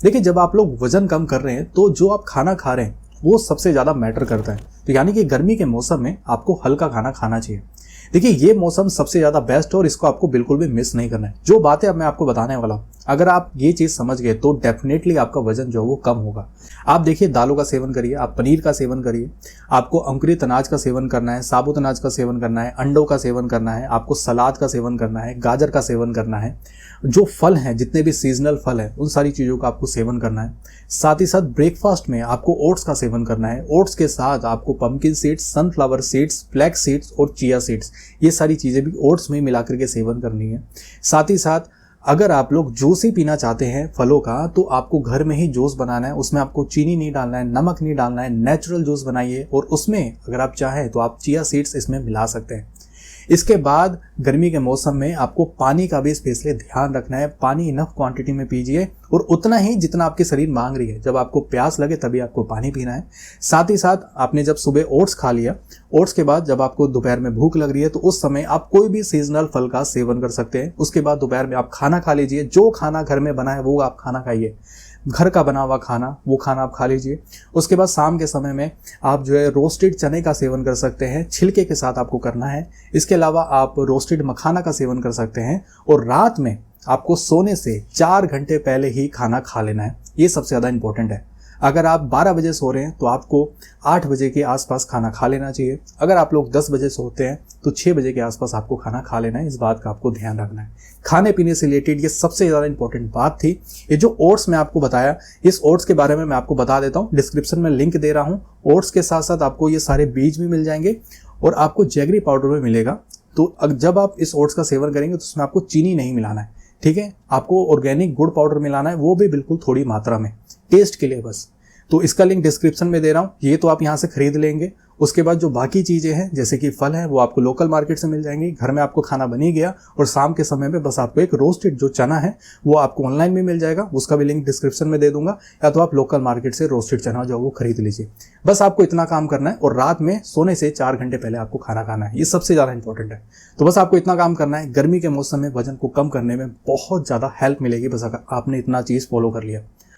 देखिए, जब आप लोग वजन कम कर रहे हैं तो जो आप खाना खा रहे हैं वो सबसे ज़्यादा मैटर करता है। तो यानी कि गर्मी के मौसम में आपको हल्का खाना खाना चाहिए। देखिए, ये मौसम सबसे ज़्यादा बेस्ट है और इसको आपको बिल्कुल भी मिस नहीं करना है। जो बातें अब मैं आपको बताने वाला हूँ, अगर आप ये चीज़ समझ गए तो डेफिनेटली आपका वजन जो है वो कम होगा। आप देखिए, दालों का सेवन करिए, आप पनीर का सेवन करिए, आपको अंकुरित अनाज का सेवन करना है, साबुत अनाज का सेवन करना है, अंडों का सेवन करना है, आपको सलाद का सेवन करना है, गाजर का सेवन करना है, जो फल हैं, जितने भी सीजनल फल हैं, उन सारी चीज़ों का आपको सेवन करना है। साथ ही साथ ब्रेकफास्ट में आपको ओट्स का सेवन करना है। ओट्स के साथ आपको pumpkin seeds, sunflower seeds, flax seeds और चिया सीड्स, ये सारी चीज़ें भी ओट्स में मिला करके सेवन करनी है। साथ ही साथ अगर आप लोग जूस ही पीना चाहते हैं फलों का, तो आपको घर में ही जूस बनाना है। उसमें आपको चीनी नहीं डालना है, नमक नहीं डालना है, नेचुरल जूस बनाइए और उसमें अगर आप चाहें तो आप चिया सीड्स इसमें मिला सकते हैं। इसके बाद गर्मी के मौसम में आपको पानी का भी स्पेशली ध्यान रखना है। पानी इनफ क्वांटिटी में पीजिए और उतना ही जितना आपके शरीर मांग रही है। जब आपको प्यास लगे तभी आपको पानी पीना है। साथ ही साथ आपने जब सुबह ओट्स खा लिया, ओट्स के बाद जब आपको दोपहर में भूख लग रही है तो उस समय आप कोई भी सीजनल फल का सेवन कर सकते हैं। उसके बाद दोपहर में आप खाना खा लीजिए। जो खाना घर में बना है वो आप खाना खाइए, घर का बना हुआ खाना, वो खाना आप खा लीजिए। उसके बाद शाम के समय में आप जो है रोस्टेड चने का सेवन कर सकते हैं, छिलके के साथ आपको करना है। इसके अलावा आप रोस्टेड मखाना का सेवन कर सकते हैं और रात में आपको सोने से 4 घंटे पहले ही खाना खा लेना है। ये सबसे ज़्यादा इंपॉर्टेंट है। अगर आप 12 बजे सो रहे हैं तो आपको 8 बजे के आसपास खाना खा लेना चाहिए। अगर आप लोग 10 बजे सोते हैं तो 6 बजे के आसपास आपको खाना खा लेना है। इस बात का आपको ध्यान रखना है। खाने पीने से रिलेटेड ये सबसे ज़्यादा इंपॉर्टेंट बात थी। ये जो ओट्स मैं आपको बताया, इस ओट्स के बारे में मैं आपको बता देता हूँ। डिस्क्रिप्शन में लिंक दे रहा हूँ। ओट्स के साथ साथ आपको ये सारे बीज भी मिल जाएंगे और आपको जैगरी पाउडर भी मिलेगा। तो जब आप इस ओट्स का सेवन करेंगे तो उसमें आपको चीनी नहीं मिलाना है, ठीक है। आपको ऑर्गेनिक गुड़ पाउडर मिलाना है, वो भी बिल्कुल थोड़ी मात्रा में, टेस्ट के लिए बस। तो इसका लिंक डिस्क्रिप्शन में दे रहा हूँ। ये तो आप यहाँ से खरीद लेंगे। उसके बाद जो बाकी चीज़ें हैं जैसे कि फल हैं वो आपको लोकल मार्केट से मिल जाएंगी। घर में आपको खाना बन ही गया और शाम के समय में बस आपको एक रोस्टेड जो चना है वो आपको ऑनलाइन भी मिल जाएगा। उसका भी लिंक डिस्क्रिप्शन में दे दूंगा, या तो आप लोकल मार्केट से रोस्टेड चना जो वो खरीद लीजिए। बस आपको इतना काम करना है और रात में सोने से 4 घंटे पहले आपको खाना खाना है। ये सबसे ज़्यादा इंपॉर्टेंट है। तो बस आपको इतना काम करना है। गर्मी के मौसम में वजन को कम करने में बहुत ज़्यादा हेल्प मिलेगी, बस अगर आपने इतना चीज़ फॉलो कर लिया।